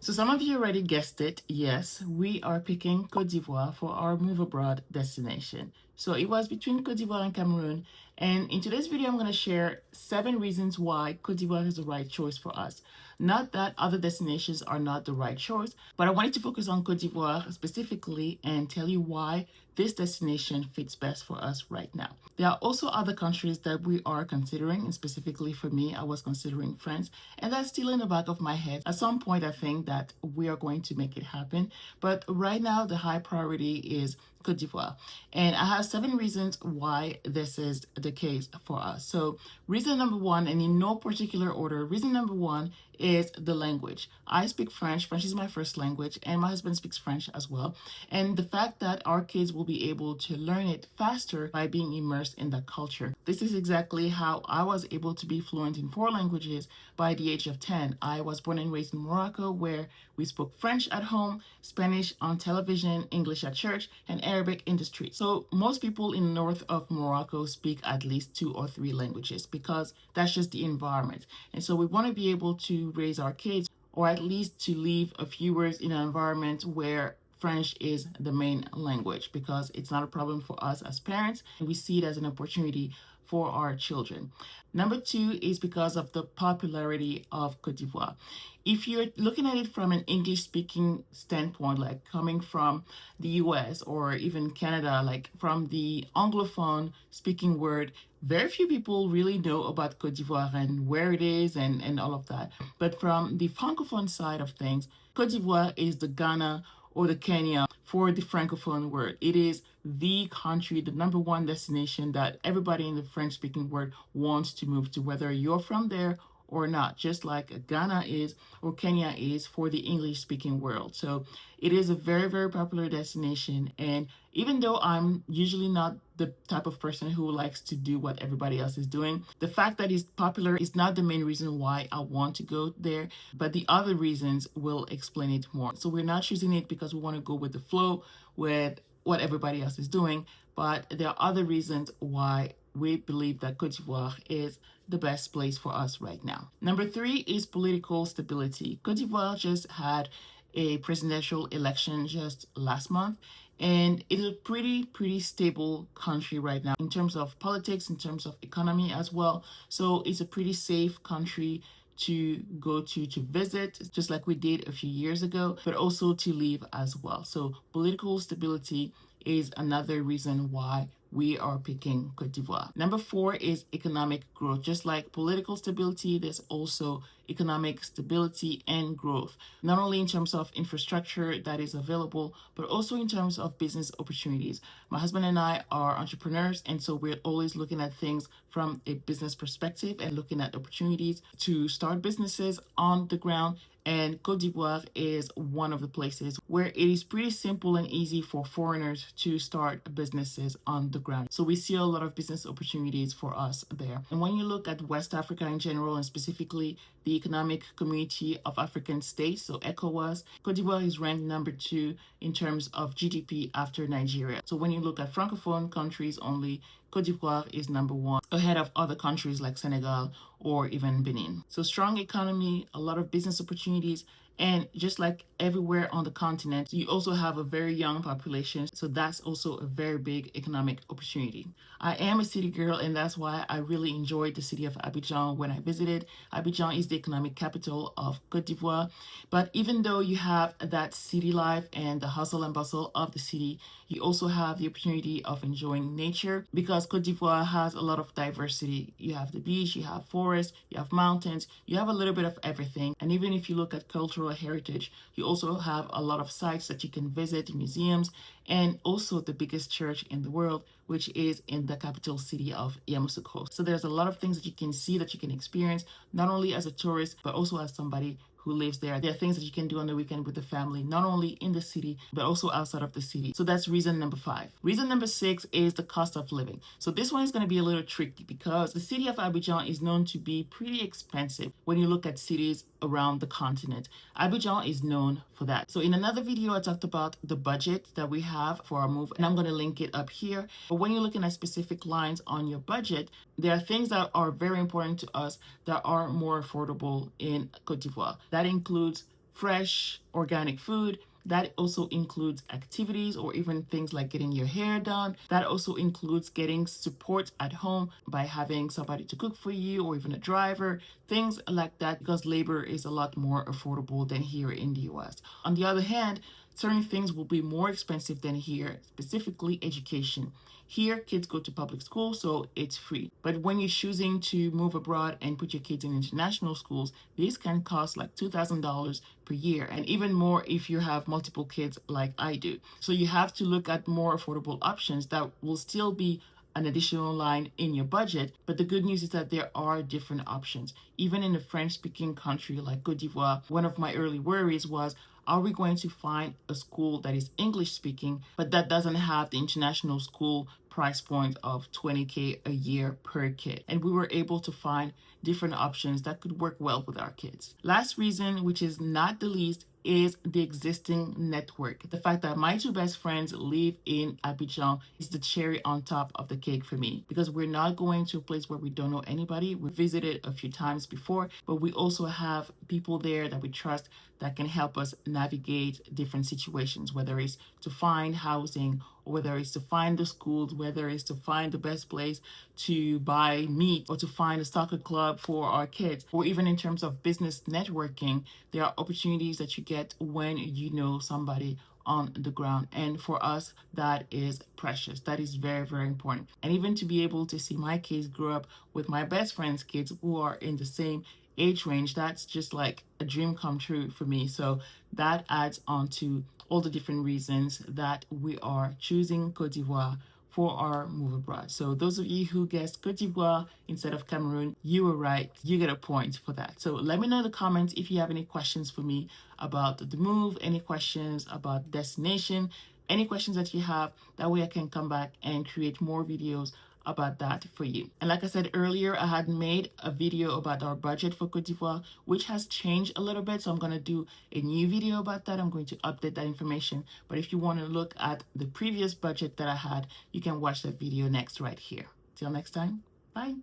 So some of you already guessed it. Yes, we are picking Côte d'Ivoire for our move abroad destination. So it was between Côte d'Ivoire and Cameroon. And in today's video, I'm going to share 7 reasons why Côte d'Ivoire is the right choice for us. Not that other destinations are not the right choice, but I wanted to focus on Côte d'Ivoire specifically and tell you why this destination fits best for us right now. There are also other countries that we are considering, and specifically for me, I was considering France, and that's still in the back of my head. At some point, I think that we are going to make it happen, but right now, the high priority is Côte d'Ivoire. And I have 7 reasons why this is the case for us. So reason number 1, and in no particular order, reason number 1 is the language. I speak French. French is my first language, and my husband speaks French as well. And the fact that our kids will be able to learn it faster by being immersed in that culture. This is exactly how I was able to be fluent in 4 languages by the age of 10. I was born and raised in Morocco, where we spoke French at home, Spanish on television, English at church, and Arabic in the street. So most people in the north of Morocco speak at least 2 or 3 languages because that's just the environment. And so we want to be able to raise our kids, or at least to leave a few words in an environment where French is the main language, because it's not a problem for us as parents, and we see it as an opportunity for our children. Number 2 is because of the popularity of Côte d'Ivoire. If you're looking at it from an English-speaking standpoint, like coming from the US or even Canada, like from the Anglophone speaking world, very few people really know about Côte d'Ivoire and where it is and all of that. But from the Francophone side of things, Côte d'Ivoire is the Ghana or the Kenya for the Francophone world. It is the country, the number 1 destination that everybody in the French-speaking world wants to move to, whether you're from there or not, just like Ghana is or Kenya is for the English-speaking world. So it is a very, very popular destination. And even though I'm usually not the type of person who likes to do what everybody else is doing, the fact that it's popular is not the main reason why I want to go there, but the other reasons will explain it more. So we're not choosing it because we want to go with the flow with what everybody else is doing, but there are other reasons why we believe that Côte d'Ivoire is the best place for us right now. Number 3 is political stability. Côte d'Ivoire just had a presidential election just last month, and it is a pretty stable country right now in terms of politics, in terms of economy as well. So it's a pretty safe country to go to visit, just like we did a few years ago, but also to leave as well. So political stability is another reason why we are picking Côte d'Ivoire. Number 4 is economic growth. Just like political stability, there's also economic stability and growth, not only in terms of infrastructure that is available, but also in terms of business opportunities. My husband and I are entrepreneurs, and so we're always looking at things from a business perspective and looking at opportunities to start businesses on the ground. And Côte d'Ivoire is one of the places where it is pretty simple and easy for foreigners to start businesses on the ground. So we see a lot of business opportunities for us there. And when you look at West Africa in general, and specifically the Economic Community of African States, so ECOWAS, Côte d'Ivoire is ranked number 2 in terms of GDP after Nigeria. So when you look at Francophone countries only, Côte d'Ivoire is number 1, ahead of other countries like Senegal or even Benin. So strong economy, a lot of business opportunities, and just like everywhere on the continent, you also have a very young population. So that's also a very big economic opportunity. I am a city girl, and that's why I really enjoyed the city of Abidjan when I visited. Abidjan is the economic capital of Côte d'Ivoire. But even though you have that city life and the hustle and bustle of the city, you also have the opportunity of enjoying nature, because Côte d'Ivoire has a lot of diversity. You have the beach, you have forest, you have mountains, you have a little bit of everything. And even if you look at cultural heritage, you also have a lot of sites that you can visit, museums, and also the biggest church in the world, which is in the capital city of Yamoussoukro. So there's a lot of things that you can see, that you can experience, not only as a tourist, but also as somebody who lives there. There are things that you can do on the weekend with the family, not only in the city, but also outside of the city. So that's reason number 5. Reason number 6 is the cost of living. So this one is going to be a little tricky because the city of Abidjan is known to be pretty expensive when you look at cities around the continent. Abidjan is known for that. So in another video, I talked about the budget that we have for our move, and I'm going to link it up here. But when you're looking at specific lines on your budget, there are things that are very important to us that are more affordable in Côte d'Ivoire. That includes fresh organic food. That also includes activities or even things like getting your hair done. That also includes getting support at home by having somebody to cook for you or even a driver, things like that, because labor is a lot more affordable than here in the US. On the other hand, certain things will be more expensive than here, specifically education. Here, kids go to public school, so it's free. But when you're choosing to move abroad and put your kids in international schools, these can cost like $2,000 per year, and even more if you have multiple kids like I do. So you have to look at more affordable options that will still be an additional line in your budget. But the good news is that there are different options. Even in a French speaking country like Côte d'Ivoire, one of my early worries was, are we going to find a school that is English speaking, but that doesn't have the international school price point of 20K a year per kid? And we were able to find different options that could work well with our kids. Last reason, which is not the least, is the existing network. The fact that my two best friends live in Abidjan is the cherry on top of the cake for me, because we're not going to a place where we don't know anybody. We visited a few times before, but we also have people there that we trust that can help us navigate different situations, whether it's to find housing, or whether it's to find the schools, whether it's to find the best place to buy meat, or to find a soccer club for our kids, or even in terms of business networking. There are opportunities that you get when you know somebody on the ground. And for us, that is precious. That is very, very important. And even to be able to see my kids grow up with my best friend's kids who are in the same age range, that's just like a dream come true for me. So that adds on to all the different reasons that we are choosing Côte d'Ivoire for our move abroad. So those of you who guessed Côte d'Ivoire instead of Cameroon, you were right. You get a point for that. So let me know in the comments if you have any questions for me about the move, any questions about destination, any questions that you have. That way I can come back and create more videos about that for you. And like I said earlier, I had made a video about our budget for Côte d'Ivoire, which has changed a little bit. So I'm going to do a new video about that. I'm going to update that information. But if you want to look at the previous budget that I had, you can watch that video next right here. Till next time, bye.